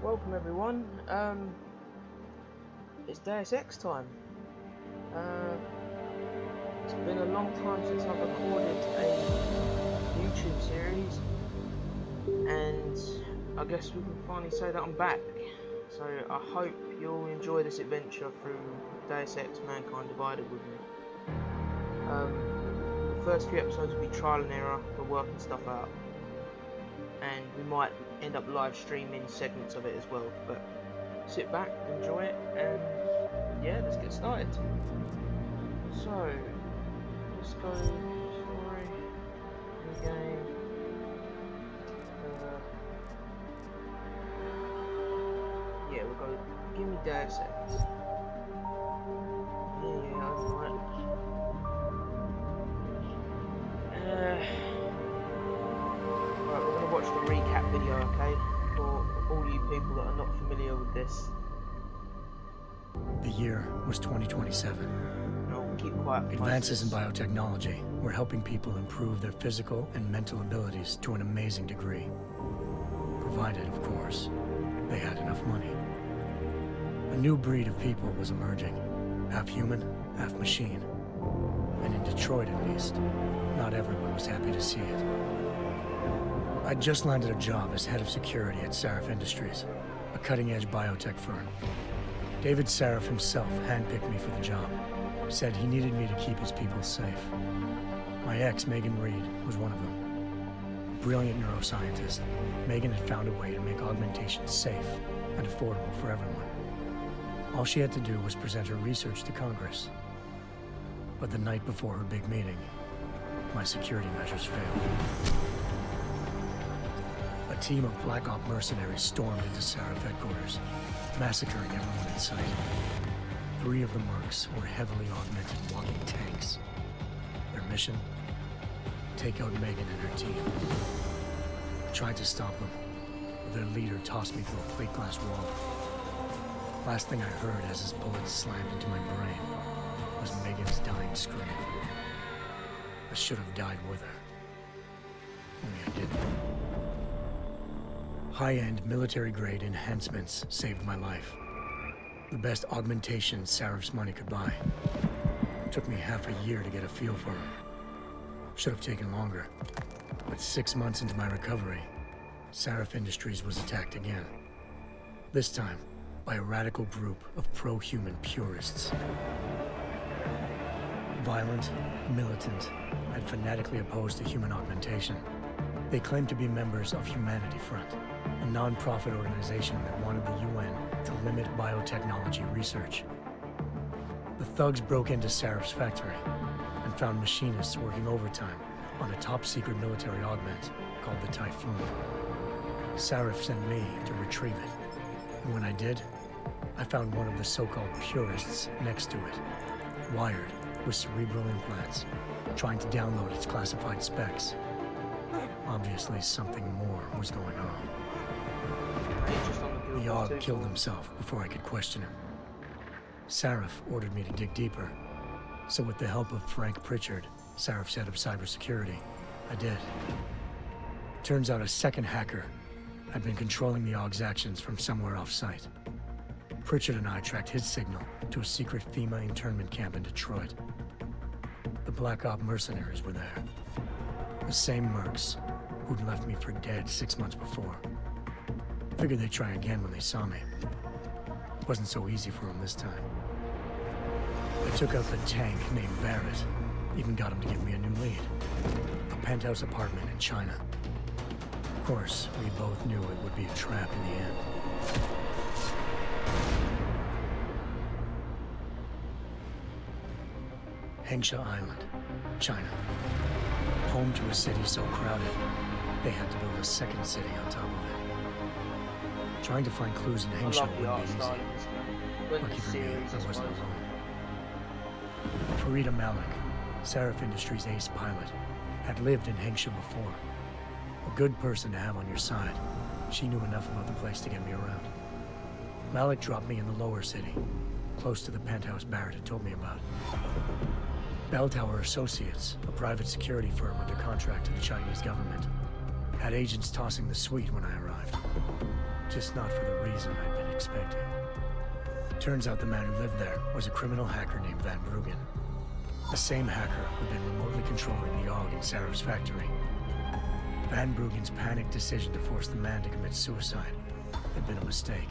Welcome everyone. It's Deus Ex time. It's been a long time since I've recorded a YouTube series, and I guess we can finally say that I'm back. So I hope you'll enjoy this adventure through Deus Ex Mankind Divided with me. The first few episodes will be trial and error for working stuff out, and we might end up live streaming segments of it as well, but sit back, enjoy it, and yeah, let's get started. So let's go story, new game, yeah, we'll go, give me Deus Ex. Yeah, alright. Right, we're going to watch the recap video, okay? For all you people that are not familiar with this. The year was 2027. No, keep quiet. Advances in biotechnology were helping people improve their physical and mental abilities to an amazing degree. Provided, of course, they had enough money. A new breed of people was emerging. Half human, half machine. And in Detroit, at least, not everyone was happy to see it. I'd just landed a job as head of security at Sarif Industries, a cutting-edge biotech firm. David Sarif himself handpicked me for the job. Said he needed me to keep his people safe. My ex, Megan Reed, was one of them. Brilliant neuroscientist, Megan had found a way to make augmentation safe and affordable for everyone. All she had to do was present her research to Congress. But the night before her big meeting, my security measures failed. A team of Black Op mercenaries stormed into Sarif headquarters, massacring everyone in sight. 3 of the mercs were heavily augmented walking tanks. Their mission? Take out Megan and her team. I tried to stop them, but their leader tossed me through a plate glass wall. Last thing I heard as his bullets slammed into my brain was Megan's dying scream. I should have died with her. Only I didn't. High-end military-grade enhancements saved my life. The best augmentation Sarif's money could buy. It took me half a year to get a feel for them. Should have taken longer. But 6 months into my recovery, Sarif Industries was attacked again. This time, by a radical group of pro-human purists. Violent, militant, and fanatically opposed to human augmentation. They claimed to be members of Humanity Front, a non-profit organization that wanted the UN to limit biotechnology research. The thugs broke into Sarif's factory and found machinists working overtime on a top-secret military augment called the Typhoon. Sarif sent me to retrieve it, and when I did, I found one of the so-called purists next to it, wired with cerebral implants, trying to download its classified specs. Obviously, something more was going on. The Aug killed himself before I could question him. Sarif ordered me to dig deeper, so with the help of Frank Pritchard, Sarif's head of cybersecurity, I did. Turns out a second hacker had been controlling the Aug's actions from somewhere off-site. Pritchard and I tracked his signal to a secret FEMA internment camp in Detroit. The Black Op mercenaries were there. The same mercs who'd left me for dead 6 months before. Figured they'd try again when they saw me. It wasn't so easy for them this time. I took out the tank named Barrett, even got him to give me a new lead. A penthouse apartment in China. Of course, we both knew it would be a trap in the end. Hengsha Island, China. Home to a city so crowded, they had to build a second city on top of it. Trying to find clues in Hengsha wouldn't be easy. Lucky for me, I wasn't alone. Farida Malik, Sarif Industries' ace pilot, had lived in Hengsha before. A good person to have on your side. She knew enough about the place to get me around. Malik dropped me in the lower city, close to the penthouse Barrett had told me about. Bell Tower Associates, a private security firm under contract to the Chinese government, had agents tossing the suite when I arrived. just not for the reason I'd been expecting. Turns out the man who lived there was a criminal hacker named Van Bruggen. The same hacker who'd been remotely controlling the AUG in Sarah's factory. Van Bruggen's panicked decision to force the man to commit suicide had been a mistake.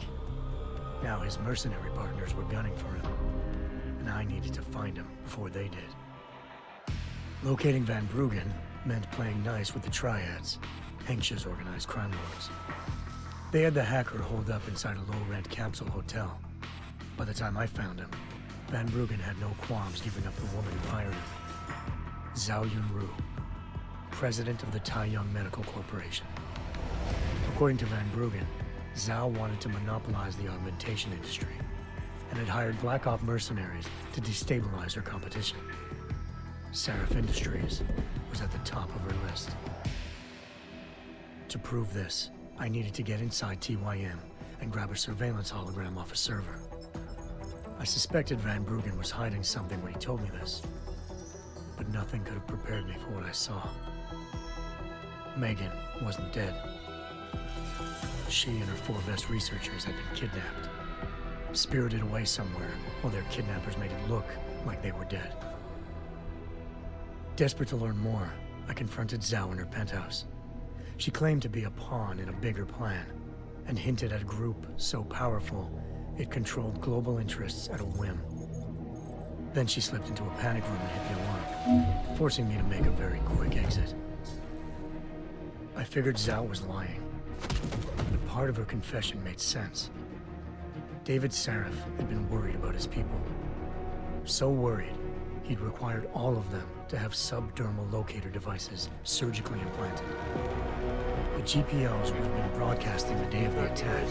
Now his mercenary partners were gunning for him, and I needed to find him before they did. Locating Van Bruggen meant playing nice with the Triads, Henksh's organized crime lords. They had the hacker holed up inside a low-rent capsule hotel. By the time I found him, Van Bruggen had no qualms giving up the woman who hired him. Zhao Yunru, president of the Taiyang Medical Corporation. According to Van Bruggen, Zhao wanted to monopolize the augmentation industry and had hired Black Op mercenaries to destabilize her competition. Seraph Industries was at the top of her list. To prove this, I needed to get inside TYM and grab a surveillance hologram off a server. I suspected Van Bruggen was hiding something when he told me this, but nothing could have prepared me for what I saw. Megan wasn't dead. She and her 4 best researchers had been kidnapped, spirited away somewhere while their kidnappers made it look like they were dead. Desperate to learn more, I confronted Zhao in her penthouse. She claimed to be a pawn in a bigger plan, and hinted at a group so powerful it controlled global interests at a whim. Then she slipped into a panic room and hit the alarm, forcing me to make a very quick exit. I figured Zhao was lying, but part of her confession made sense. David Saraf had been worried about his people. So worried, he'd required all of them to have subdermal locator devices surgically implanted. The GPOs would have been broadcasting the day of the attack.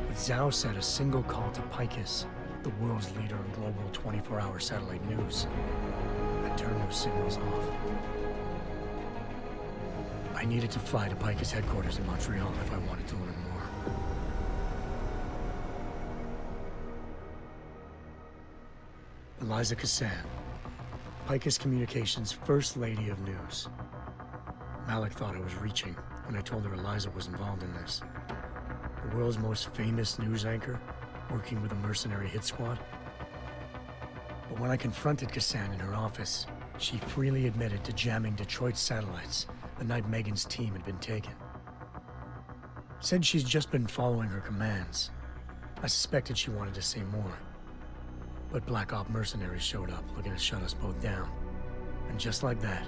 But Zhao said a single call to Picus, the world's leader in global 24-hour satellite news, had turned those signals off. I needed to fly to Picus headquarters in Montreal if I wanted to learn more. Eliza Cassan, Picus Communications' First Lady of News. Malik thought I was reaching when I told her Eliza was involved in this. The world's most famous news anchor, working with a mercenary hit squad. But when I confronted Cassan in her office, she freely admitted to jamming Detroit's satellites the night Megan's team had been taken. Said she's just been following her commands. I suspected she wanted to say more. But Black Op mercenaries showed up looking to shut us both down. And just like that,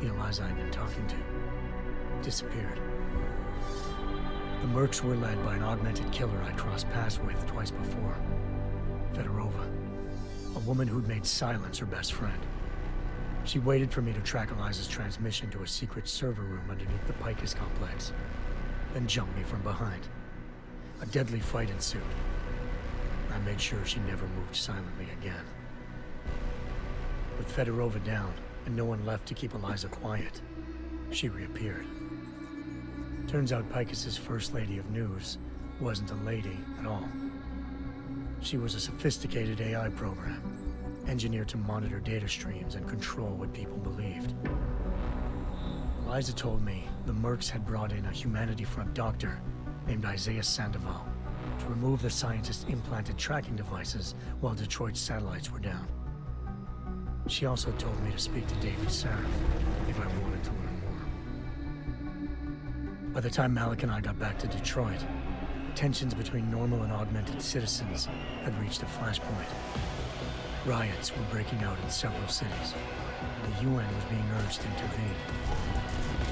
the Eliza I'd been talking to disappeared. The Mercs were led by an augmented killer I'd crossed paths with twice before. Fedorova, a woman who'd made silence her best friend. She waited for me to track Eliza's transmission to a secret server room underneath the Picus complex, then jumped me from behind. A deadly fight ensued. I made sure she never moved silently again. With Fedorova down, and no one left to keep Eliza quiet, she reappeared. Turns out Picus's First Lady of News wasn't a lady at all. She was a sophisticated AI program, engineered to monitor data streams and control what people believed. Eliza told me the Mercs had brought in a Humanity Front doctor named Isaiah Sandoval to remove the scientist's implanted tracking devices while Detroit's satellites were down. She also told me to speak to David Saraf if I wanted to learn more. By the time Malik and I got back to Detroit, tensions between normal and augmented citizens had reached a flashpoint. Riots were breaking out in several cities, and the UN was being urged to intervene.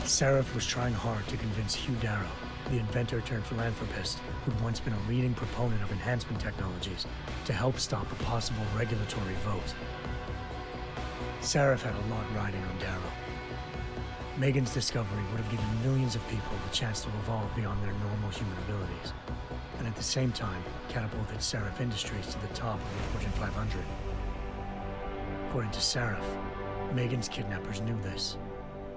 Saraf was trying hard to convince Hugh Darrow, the inventor-turned-philanthropist who'd once been a leading proponent of enhancement technologies, to help stop a possible regulatory vote. Saraf had a lot riding on Darrow. Megan's discovery would have given millions of people the chance to evolve beyond their normal human abilities, and at the same time catapulted Saraf Industries to the top of the Fortune 500. According to Saraf, Megan's kidnappers knew this,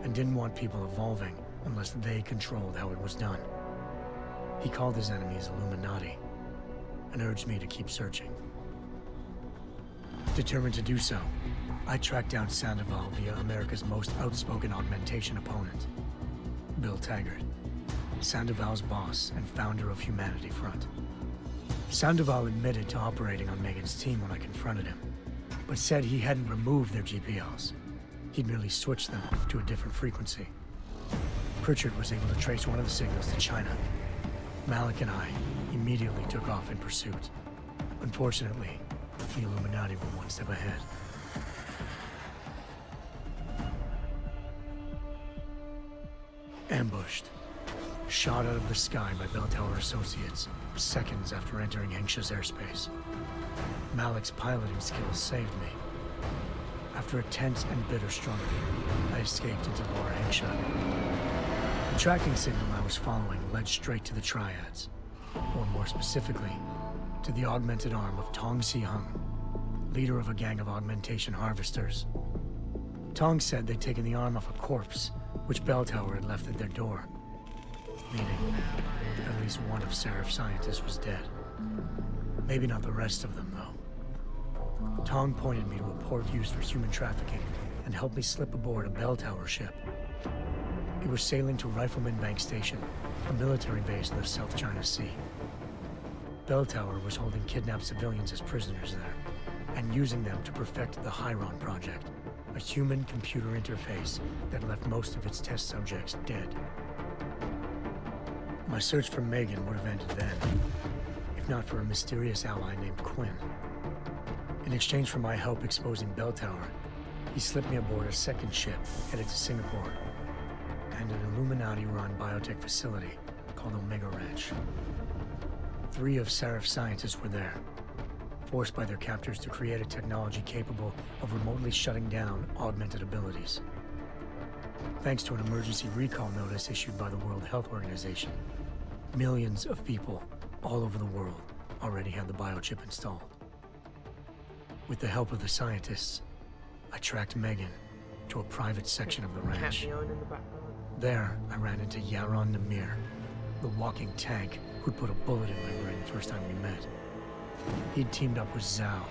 and didn't want people evolving unless they controlled how it was done. He called his enemies Illuminati, and urged me to keep searching. Determined to do so, I tracked down Sandoval via America's most outspoken augmentation opponent, Bill Taggart. Sandoval's boss and founder of Humanity Front. Sandoval admitted to operating on Megan's team when I confronted him, but said he hadn't removed their GPLs. He'd merely switched them to a different frequency. Pritchard was able to trace one of the signals to China. Malik and I immediately took off in pursuit. Unfortunately, the Illuminati were one step ahead. Ambushed. Shot out of the sky by Bell Tower Associates, seconds after entering Hengsha's airspace. Malik's piloting skills saved me. After a tense and bitter struggle, I escaped into Lower Hengsha. The tracking signal I was following led straight to the Triads, or more specifically, to the augmented arm of Tong Si-hung, leader of a gang of augmentation harvesters. Tong said they'd taken the arm off a corpse, which Bell Tower had left at their door, meaning at least one of Seraph's scientists was dead. Maybe not the rest of them, though. Tong pointed me to a port used for human trafficking and helped me slip aboard a Bell Tower ship. It was sailing to Rifleman Bank Station, a military base in the South China Sea. Bell Tower was holding kidnapped civilians as prisoners there, and using them to perfect the Hyron Project, a human-computer interface that left most of its test subjects dead. My search for Megan would have ended then, if not for a mysterious ally named Quinn. In exchange for my help exposing Bell Tower, he slipped me aboard a second ship headed to Singapore, and an Illuminati-run biotech facility called Omega Ranch. 3 of Seraph's scientists were there, forced by their captors to create a technology capable of remotely shutting down augmented abilities. Thanks to an emergency recall notice issued by the World Health Organization, millions of people all over the world already had the biochip installed. With the help of the scientists, I tracked Megan to a private section of the ranch. There, I ran into Yaron Namir, the walking tank who'd put a bullet in my brain the first time we met. He'd teamed up with Zhao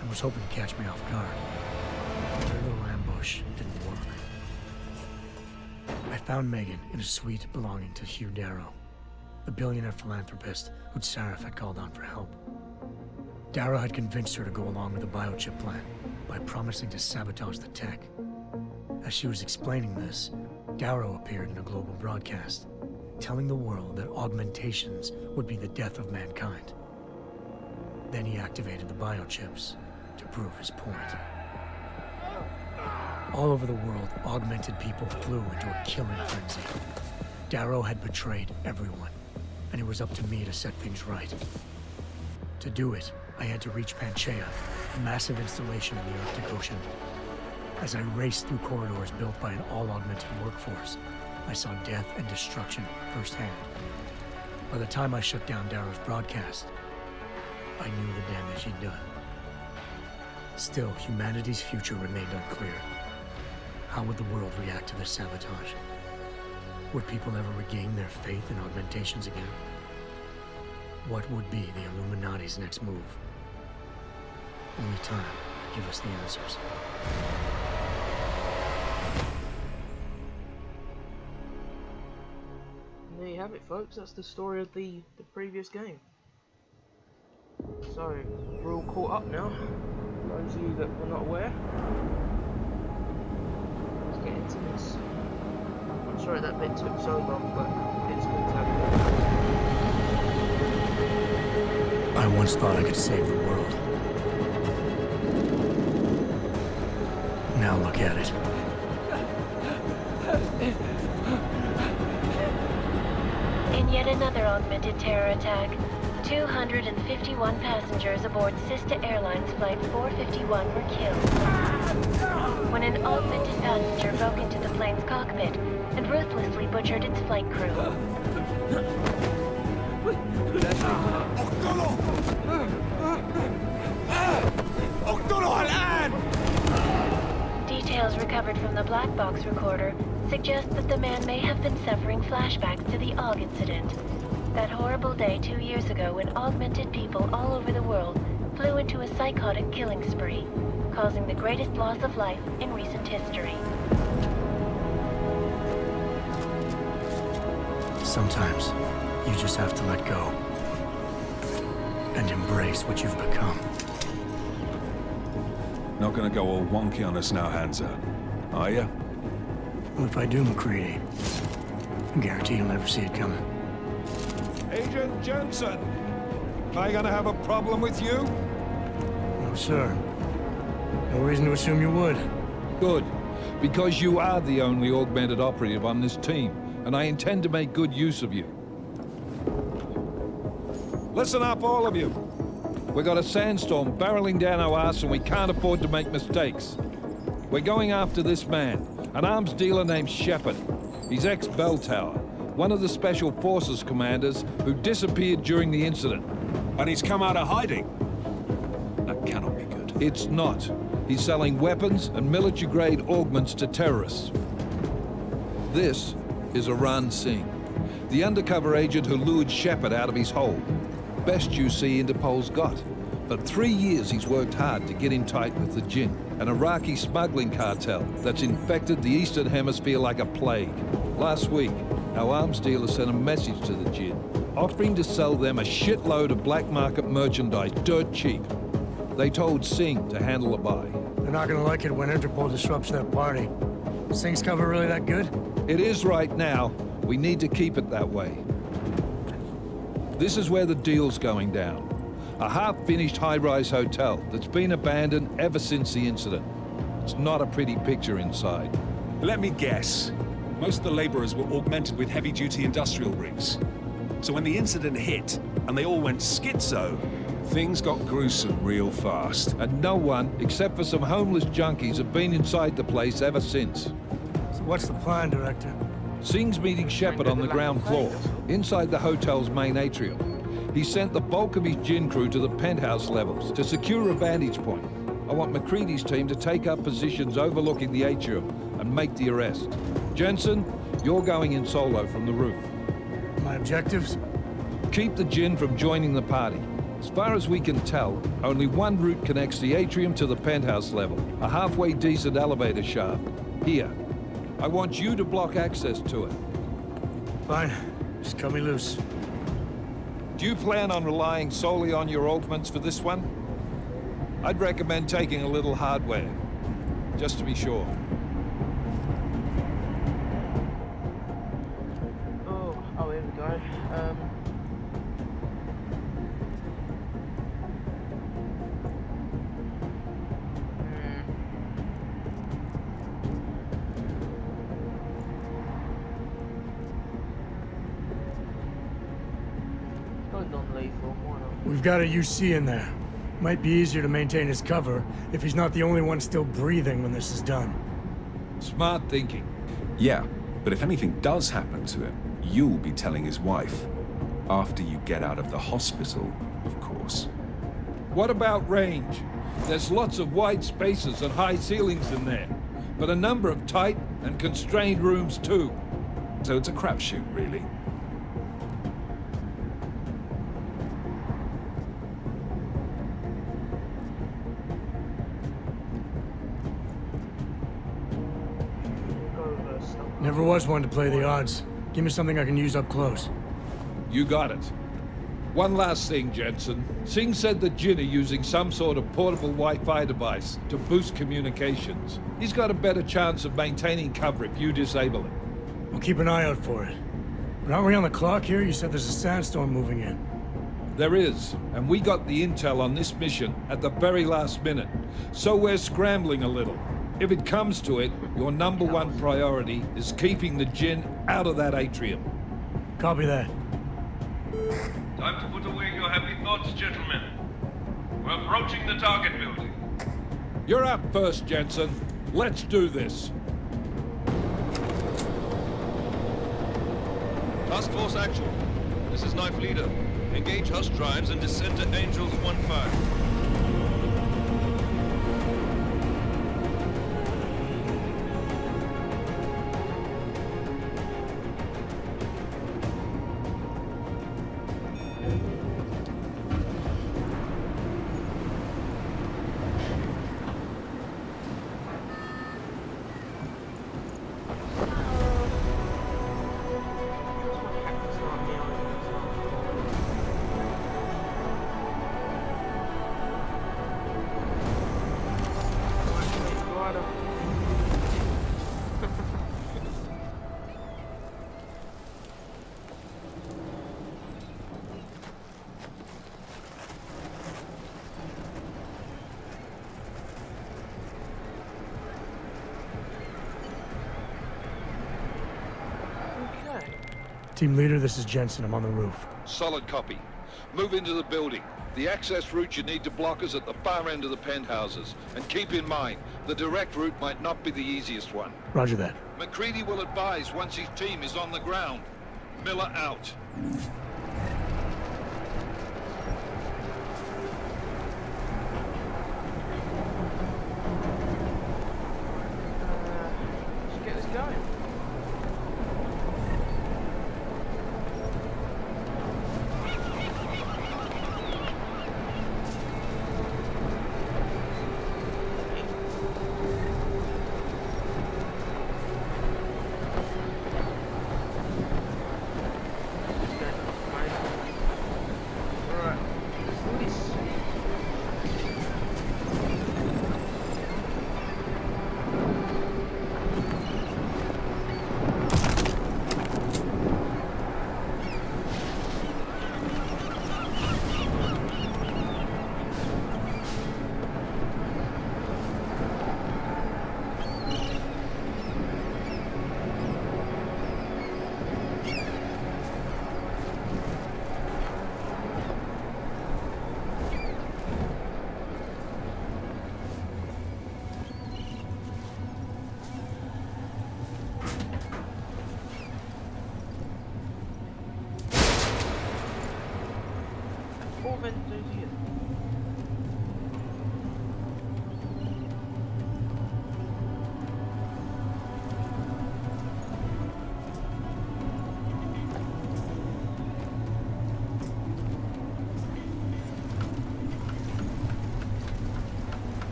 and was hoping to catch me off guard. Their little ambush didn't work. I found Megan in a suite belonging to Hugh Darrow, the billionaire philanthropist who'd Seraph had called on for help. Darrow had convinced her to go along with the biochip plan by promising to sabotage the tech. As she was explaining this, Darrow appeared in a global broadcast, telling the world that augmentations would be the death of mankind. Then he activated the biochips to prove his point. All over the world, augmented people flew into a killing frenzy. Darrow had betrayed everyone, and it was up to me to set things right. To do it, I had to reach Panchaea, a massive installation in the Arctic Ocean. As I raced through corridors built by an all-augmented workforce, I saw death and destruction firsthand. By the time I shut down Darrow's broadcast, I knew the damage he'd done. Still, humanity's future remained unclear. How would the world react to this sabotage? Would people ever regain their faith in augmentations again? What would be the Illuminati's next move? Only time could give us the answers. And there you have it, folks. That's the story of the previous game. So, we're all caught up now. Those of you that were not aware. Let's get into this. I'm sorry that bit took so long, but it's good to have it. I once thought I could save the world. Now look at it. In yet another augmented terror attack, 251 passengers aboard Sister Airlines Flight 451 were killed when an augmented passenger broke into the plane's cockpit and ruthlessly butchered its flight crew. Details recovered from the black box recorder suggest that the man may have been suffering flashbacks to the AUG incident. That horrible day 2 years ago when augmented people all over the world flew into a psychotic killing spree, causing the greatest loss of life in recent history. Sometimes, you just have to let go. And embrace what you've become. Not gonna go all wonky on us now, Hansa, are you? Well, if I do, McCready, I guarantee you'll never see it coming. Agent Jensen! Am I gonna have a problem with you? No, sir. No reason to assume you would. Good. Because you are the only augmented operative on this team, and I intend to make good use of you. Listen up, all of you. We got a sandstorm barreling down our ass and we can't afford to make mistakes. We're going after this man, an arms dealer named Shepard. He's ex-Bell Tower, one of the Special Forces commanders who disappeared during the incident. And he's come out of hiding? That cannot be good. It's not. He's selling weapons and military-grade augments to terrorists. This is Aran Singh, the undercover agent who lured Shepard out of his hole. Best you see Interpol's got. For 3 years he's worked hard to get in tight with the Jinn, an Iraqi smuggling cartel that's infected the Eastern Hemisphere like a plague. Last week, our arms dealer sent a message to the Jinn, offering to sell them a shitload of black market merchandise dirt cheap. They told Singh to handle a buy. They're not gonna like it when Interpol disrupts their party. Singh's cover really that good? It is right now. We need to keep it that way. This is where the deal's going down. A half-finished high-rise hotel that's been abandoned ever since the incident. It's not a pretty picture inside. Let me guess. Most of the laborers were augmented with heavy-duty industrial rigs. So when the incident hit, and they all went schizo, things got gruesome real fast. And no one, except for some homeless junkies, have been inside the place ever since. So what's the plan, Director? Singh's meeting Shepard on the ground floor, inside the hotel's main atrium. He sent the bulk of his Jinn crew to the penthouse levels to secure a vantage point. I want McCready's team to take up positions overlooking the atrium and make the arrest. Jensen, you're going in solo from the roof. My objectives? Keep the Jinn from joining the party. As far as we can tell, only one route connects the atrium to the penthouse level, a halfway decent elevator shaft. Here. I want you to block access to it. Fine. Just cut me loose. Do you plan on relying solely on your augments for this one? I'd recommend taking a little hardware, just to be sure. Oh, here we go. Non-lethal, why not? We've got a UC in there. Might be easier to maintain his cover if he's not the only one still breathing when this is done. Smart thinking. Yeah, but if anything does happen to him, you'll be telling his wife. After you get out of the hospital, of course. What about range? There's lots of wide spaces and high ceilings in there, but a number of tight and constrained rooms too. So it's a crapshoot, really. Never was one to play the odds. Give me something I can use up close. You got it. One last thing, Jensen. Singh said the Jinn are using some sort of portable Wi-Fi device to boost communications. He's got a better chance of maintaining cover if you disable it. We'll keep an eye out for it. But aren't we on the clock here? You said there's a sandstorm moving in. There is, and we got the intel on this mission at the very last minute. So we're scrambling a little. If it comes to it, your number one priority is keeping the Jinn out of that atrium. Copy that. Time to put away your happy thoughts, gentlemen. We're approaching the target building. You're up first, Jensen. Let's do this. Task Force Actual. This is Knife Leader. Engage Hush drives and descend to Angels 1-5. Team leader, this is Jensen. I'm on the roof. Solid copy. Move into the building. The access route you need to block is at the far end of the penthouses. And keep in mind, the direct route might not be the easiest one. Roger that. McCready will advise once his team is on the ground. Miller out. Let's get this going.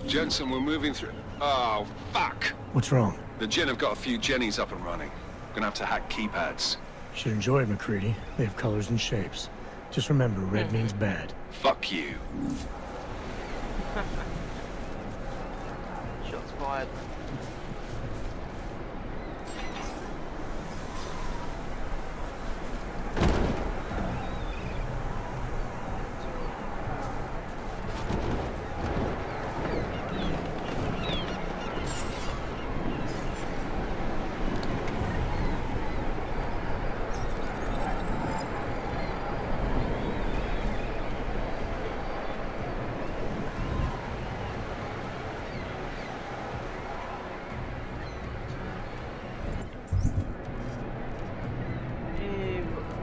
Jensen, we're moving through... Oh, fuck! What's wrong? The Gen have got a few Jennies up and running. Gonna have to hack keypads. Should enjoy it, McCready. They have colors and shapes. Just remember, red means bad. Fuck you. Shots fired.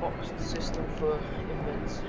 Boxed system for invents.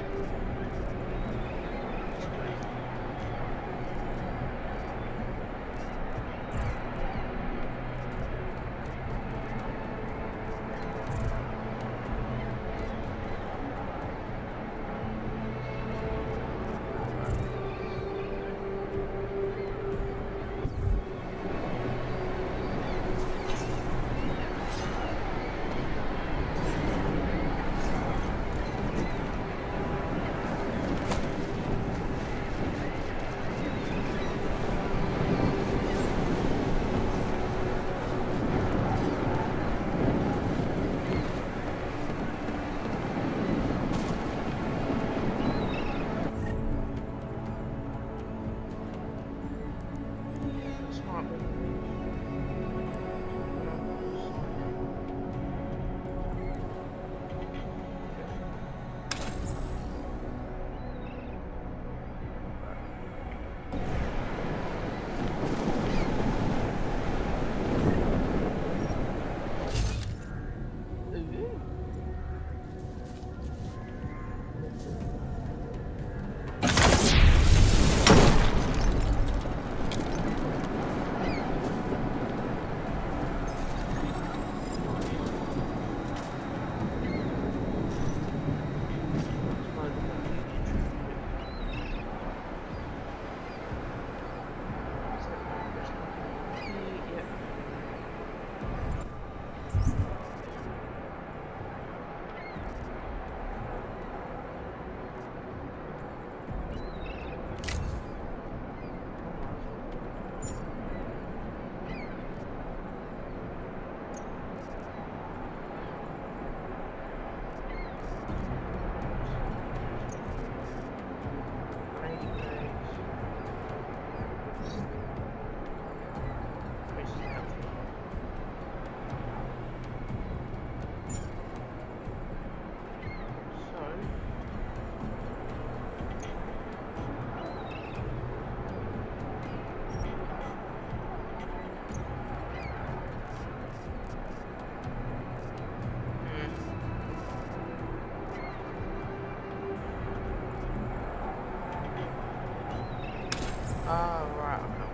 Ah, right, okay.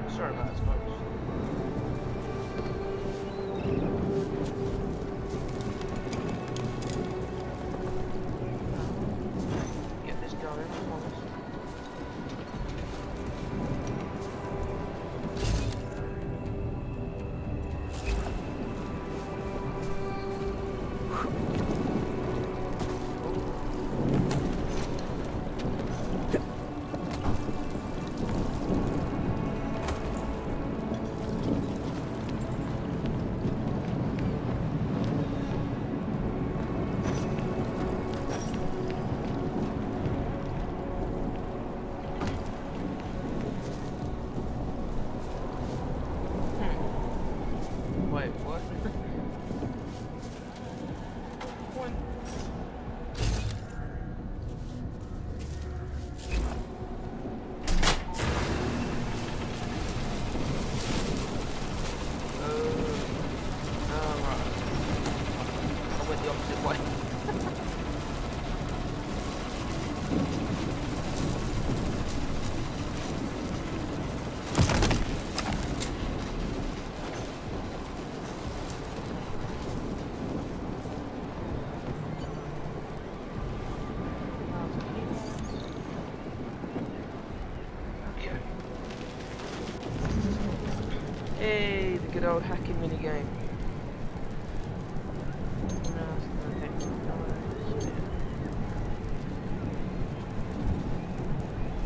Sorry about this, folks. Get this going, I promise. Wait, what? What? Right. I went the opposite way. Okay. Hey, the good old hacking minigame.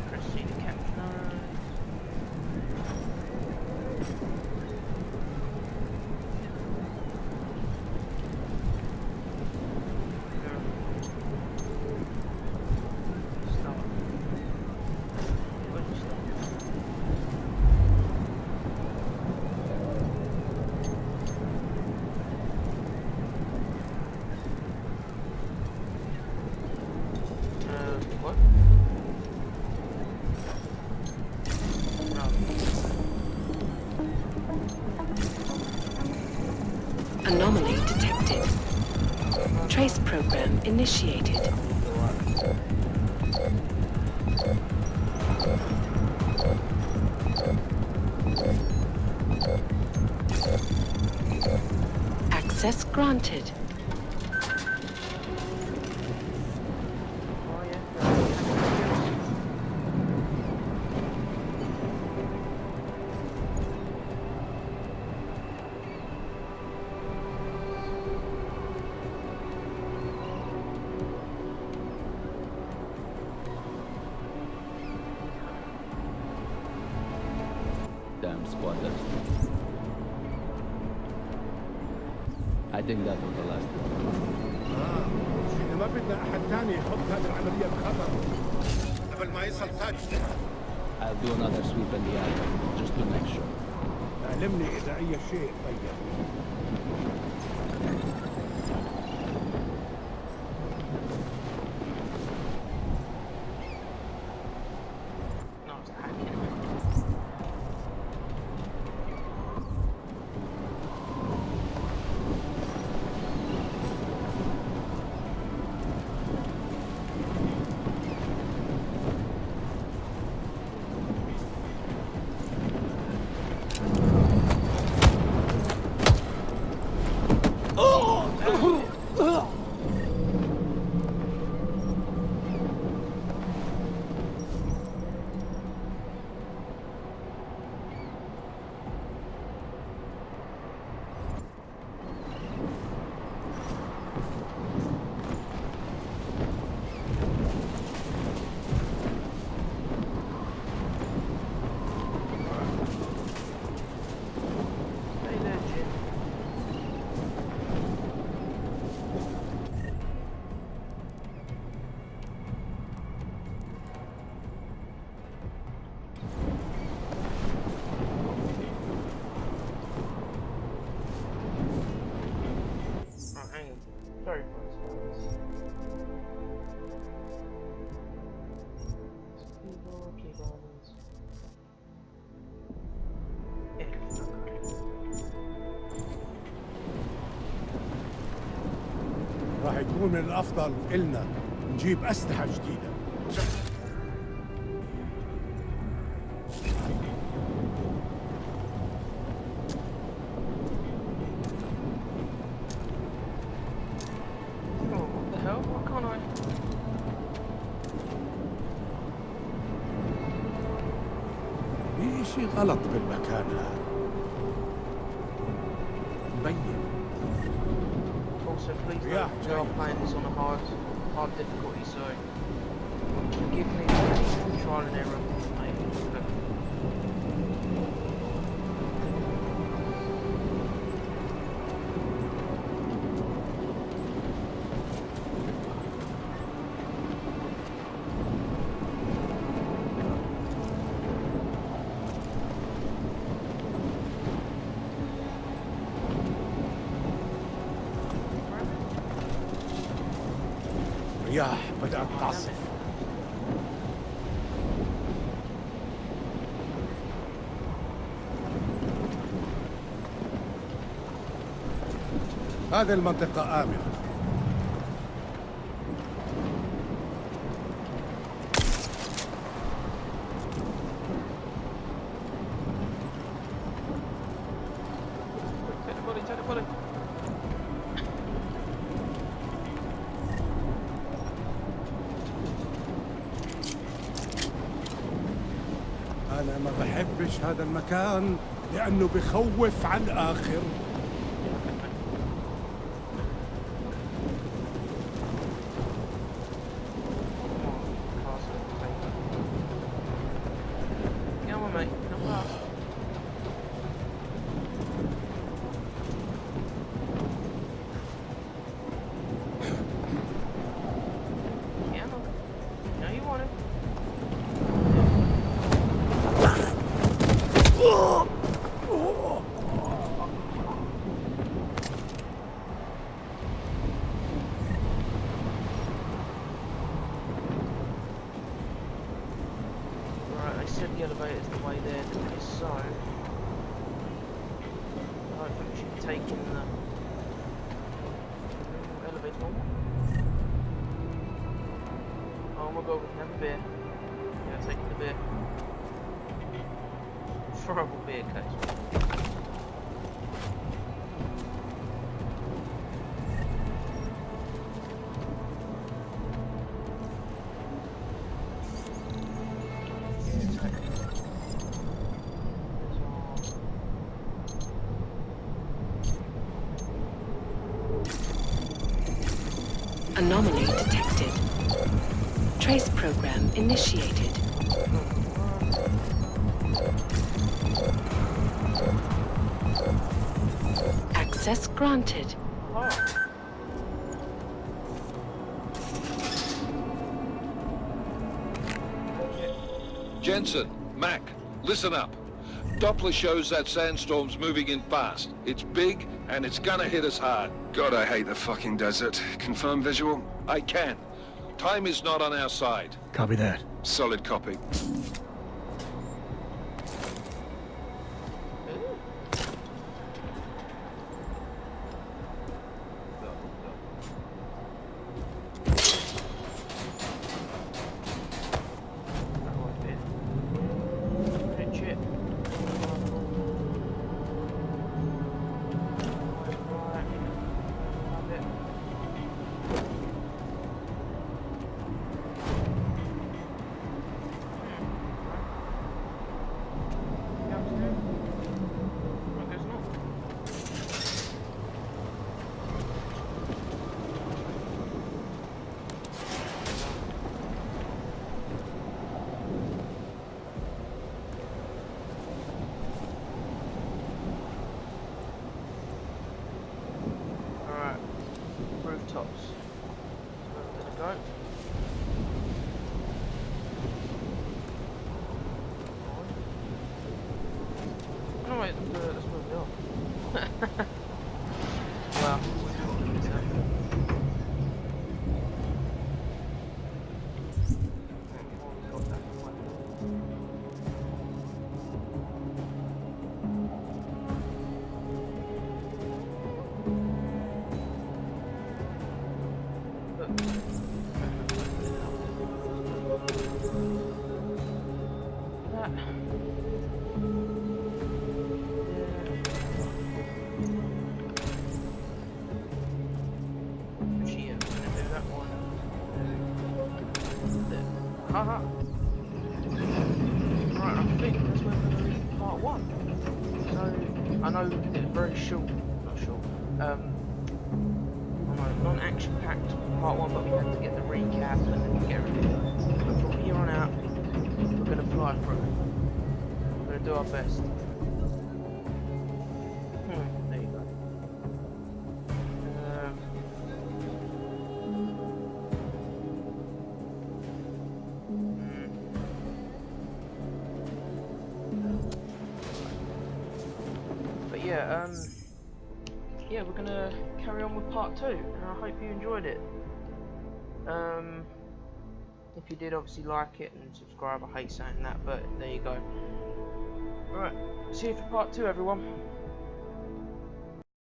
Press C to capture node. Stop. Where'd you stop? What? No. Anomaly detected. Trace program initiated. Access granted. Oh, yeah. Damn squatters. I think that was the last one. احنا ما بدنا احد ثاني يحط هذه العمليه بخطر قبل ما يصل تاج. I'll do another sweep in the island, just to make sure. علمني اذا اي شيء طيب. No, it's hacking. بيكون من الأفضل إلنا نجيب أسلحة جديدة. Oh, what the hell? Why can't I? في شيء غلط بالمكان هذا. مبين. Also, please Yeah, note we are playing this on a hard difficulty, so forgive me for trial and error. But رياح بدأت تعصف. هذه المنطقة آمنة. take the body. أنا ما بحبش هذا المكان لأنه بخوف على الآخر. Come on, mate. Come on. Yeah, no, you want it. Right, I said the elevator's the way there, didn't I? So I think we should be taking the elevator normal. Oh my god, we can have a beer. Yeah, taking the beer. Horrible beer case. Anomaly detected. Trace program initiated. Access granted. Jensen, Mac, listen up. Doppler shows that sandstorm's moving in fast. It's big, and it's gonna hit us hard. God, I hate the fucking desert. Confirm visual? I can. Time is not on our side. Copy that. Solid copy. Rooftops. So we're gonna go. Oh wait, let's move it on. Wow. Actually, yeah, we're gonna do that one. Haha. Right, I think that's where we're gonna leave part 1. So I know it's very short, not short. Non-action packed part 1, but we had to get the recap and then get everything. But from here on out, we're gonna fly through. We're gonna do our best. There you go. But yeah, yeah, we're gonna carry on with part 2, and I hope you enjoyed it. If you did, obviously like it and subscribe. I hate saying that, but there you go. Right, see you for part 2, everyone.